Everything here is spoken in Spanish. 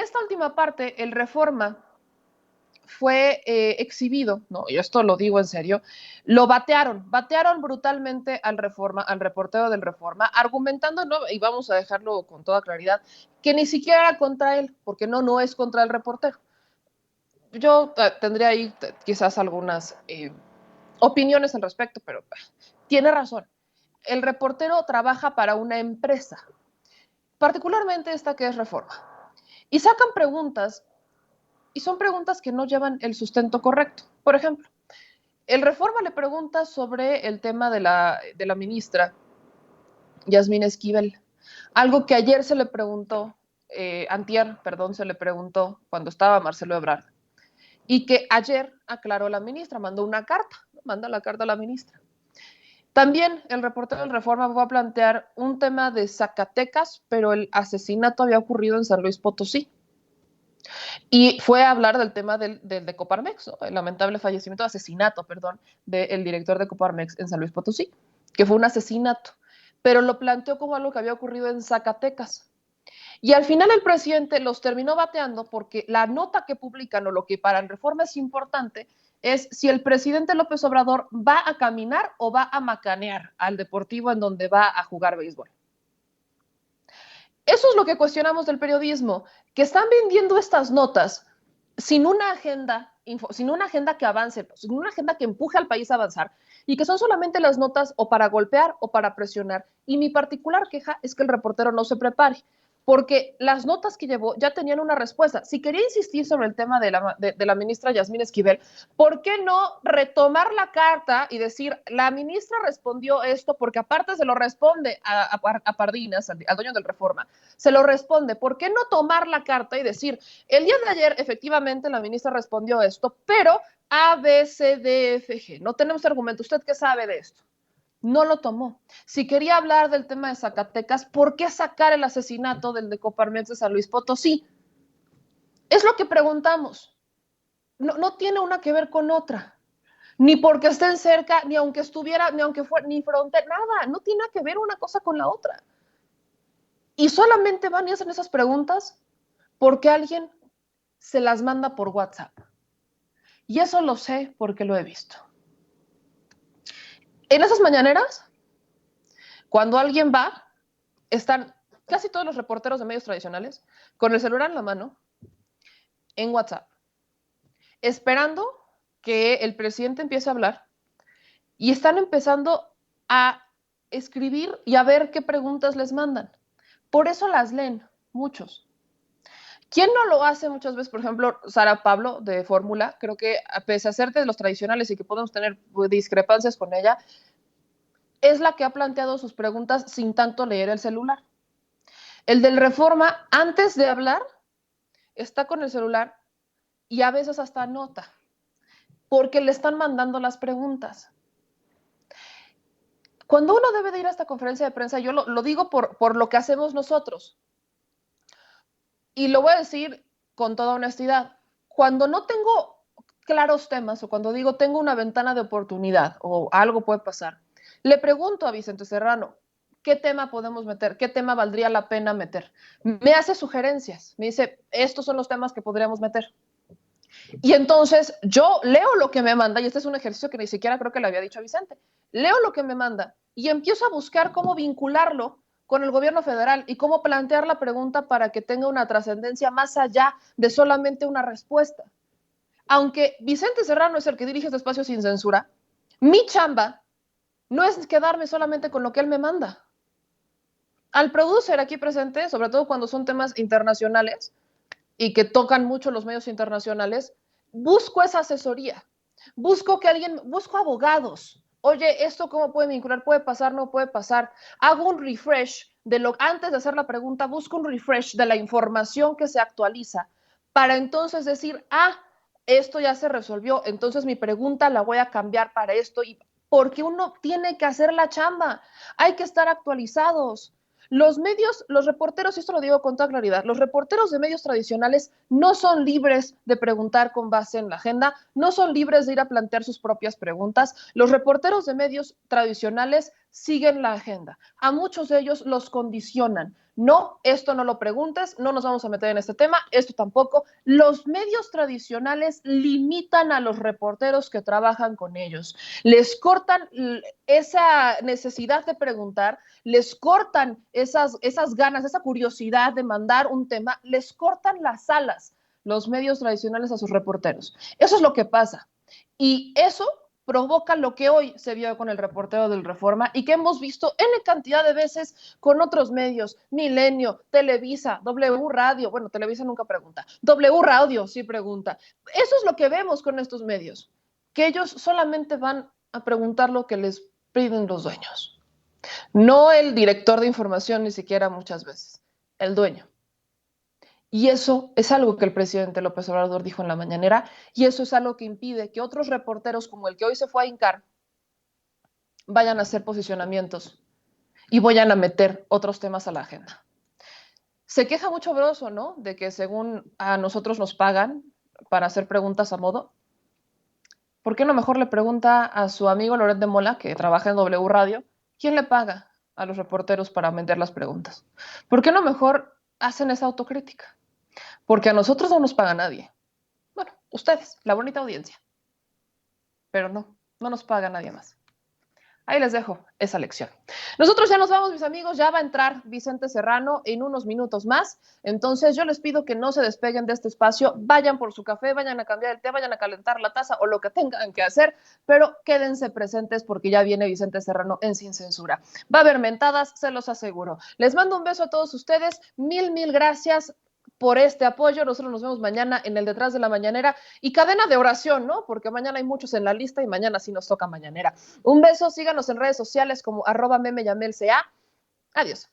esta última parte, el Reforma fue exhibido, ¿no? Y esto lo digo en serio, lo batearon brutalmente al Reforma, al reportero del Reforma, argumentando, ¿no? Y vamos a dejarlo con toda claridad, que ni siquiera era contra él, porque no es contra el reportero. Yo tendría ahí quizás algunas opiniones al respecto, pero tiene razón. El reportero trabaja para una empresa, particularmente esta que es Reforma, y sacan preguntas, y son preguntas que no llevan el sustento correcto. Por ejemplo, el Reforma le pregunta sobre el tema de la ministra Yasmín Esquivel, algo que ayer se le preguntó, antier, perdón, se le preguntó cuando estaba Marcelo Ebrard, y que ayer aclaró la ministra, mandó una carta, manda la carta a la ministra. También el reportero del Reforma va a plantear un tema de Zacatecas, pero el asesinato había ocurrido en San Luis Potosí. Y fue a hablar del tema de Coparmex, ¿no? El lamentable fallecimiento, asesinato, perdón, del director de Coparmex en San Luis Potosí, que fue un asesinato, pero lo planteó como algo que había ocurrido en Zacatecas. Y al final el presidente los terminó bateando porque la nota que publican, o lo que para el Reforma es importante, es si el presidente López Obrador va a caminar o va a macanear al deportivo en donde va a jugar béisbol. Eso es lo que cuestionamos del periodismo, que están vendiendo estas notas sin una agenda, sin una agenda que avance, sin una agenda que empuje al país a avanzar, y que son solamente las notas o para golpear o para presionar. Y mi particular queja es que el reportero no se prepare, porque las notas que llevó ya tenían una respuesta. Si quería insistir sobre el tema de la ministra Yasmín Esquivel, ¿por qué no retomar la carta y decir, la ministra respondió esto, porque aparte se lo responde a Pardinas, al dueño del Reforma, se lo responde? ¿Por qué no tomar la carta y decir, el día de ayer efectivamente la ministra respondió esto, pero A, B, C, D, F, G, no tenemos argumento? ¿Usted qué sabe de esto? No lo tomó. Si quería hablar del tema de Zacatecas, ¿por qué sacar el asesinato del de Coparmex de San Luis Potosí? Es lo que preguntamos. No tiene una que ver con otra. Ni porque estén cerca, ni aunque estuviera, ni aunque fuera, ni frontera, nada. No tiene que ver una cosa con la otra. Y solamente van y hacen esas preguntas porque alguien se las manda por WhatsApp. Y eso lo sé porque lo he visto. En esas mañaneras, cuando alguien va, están casi todos los reporteros de medios tradicionales con el celular en la mano, en WhatsApp, esperando que el presidente empiece a hablar, y están empezando a escribir y a ver qué preguntas les mandan. Por eso las leen muchos. ¿Quién no lo hace muchas veces? Por ejemplo, Sara Pablo de Fórmula, creo que a pesar de ser de los tradicionales y que podemos tener discrepancias con ella, es la que ha planteado sus preguntas sin tanto leer el celular. El del Reforma, antes de hablar, está con el celular y a veces hasta anota, porque le están mandando las preguntas. Cuando uno debe de ir a esta conferencia de prensa, yo lo digo por lo que hacemos nosotros, y lo voy a decir con toda honestidad, cuando no tengo claros temas, o cuando digo tengo una ventana de oportunidad o algo puede pasar, le pregunto a Vicente Serrano, ¿qué tema podemos meter? ¿Qué tema valdría la pena meter? Me hace sugerencias, me dice, estos son los temas que podríamos meter. Y entonces yo leo lo que me manda, y este es un ejercicio que ni siquiera creo que le había dicho a Vicente, leo lo que me manda y empiezo a buscar cómo vincularlo con el gobierno federal y cómo plantear la pregunta para que tenga una trascendencia más allá de solamente una respuesta. Aunque Vicente Serrano es el que dirige este espacio sin censura, mi chamba no es quedarme solamente con lo que él me manda. Al producer aquí presente, sobre todo cuando son temas internacionales y que tocan mucho los medios internacionales, busco esa asesoría, busco abogados. Oye, ¿esto cómo puede vincular? ¿Puede pasar? ¿No puede pasar? Hago un refresh antes de hacer la pregunta, busco un refresh de la información que se actualiza para entonces decir, esto ya se resolvió, entonces mi pregunta la voy a cambiar para esto, y porque uno tiene que hacer la chamba, hay que estar actualizados. Los medios, los reporteros, y esto lo digo con toda claridad, los reporteros de medios tradicionales no son libres de preguntar con base en la agenda, no son libres de ir a plantear sus propias preguntas. Los reporteros de medios tradicionales siguen la agenda. A muchos de ellos los condicionan. No, esto no lo preguntes, no nos vamos a meter en este tema, esto tampoco. Los medios tradicionales limitan a los reporteros que trabajan con ellos. Les cortan esa necesidad de preguntar, les cortan esas ganas, esa curiosidad de mandar un tema, les cortan las alas los medios tradicionales a sus reporteros. Eso es lo que pasa. Y eso provoca lo que hoy se vio con el reportero del Reforma y que hemos visto N cantidad de veces con otros medios, Milenio, Televisa, W Radio, bueno, Televisa nunca pregunta, W Radio sí pregunta. Eso es lo que vemos con estos medios, que ellos solamente van a preguntar lo que les piden los dueños. No el director de información ni siquiera muchas veces, el dueño. Y eso es algo que el presidente López Obrador dijo en la mañanera, y eso es algo que impide que otros reporteros como el que hoy se fue a hincar vayan a hacer posicionamientos y vayan a meter otros temas a la agenda. Se queja mucho Broso, ¿no? De que según a nosotros nos pagan para hacer preguntas a modo. ¿Por qué no mejor le pregunta a su amigo Loret de Mola, que trabaja en W Radio, quién le paga a los reporteros para meter las preguntas? ¿Por qué no mejor hacen esa autocrítica? Porque a nosotros no nos paga nadie. Bueno, ustedes, la bonita audiencia. Pero no nos paga nadie más. Ahí les dejo esa lección. Nosotros ya nos vamos, mis amigos, ya va a entrar Vicente Serrano en unos minutos más, entonces yo les pido que no se despeguen de este espacio, vayan por su café, vayan a cambiar el té, vayan a calentar la taza o lo que tengan que hacer, pero quédense presentes porque ya viene Vicente Serrano en Sin Censura. Va a haber mentadas, se los aseguro. Les mando un beso a todos ustedes, mil gracias por este apoyo. Nosotros nos vemos mañana en el Detrás de la Mañanera y cadena de oración, ¿no? Porque mañana hay muchos en la lista y mañana sí nos toca mañanera. Un beso, síganos en redes sociales como @memeyamelca. Adiós.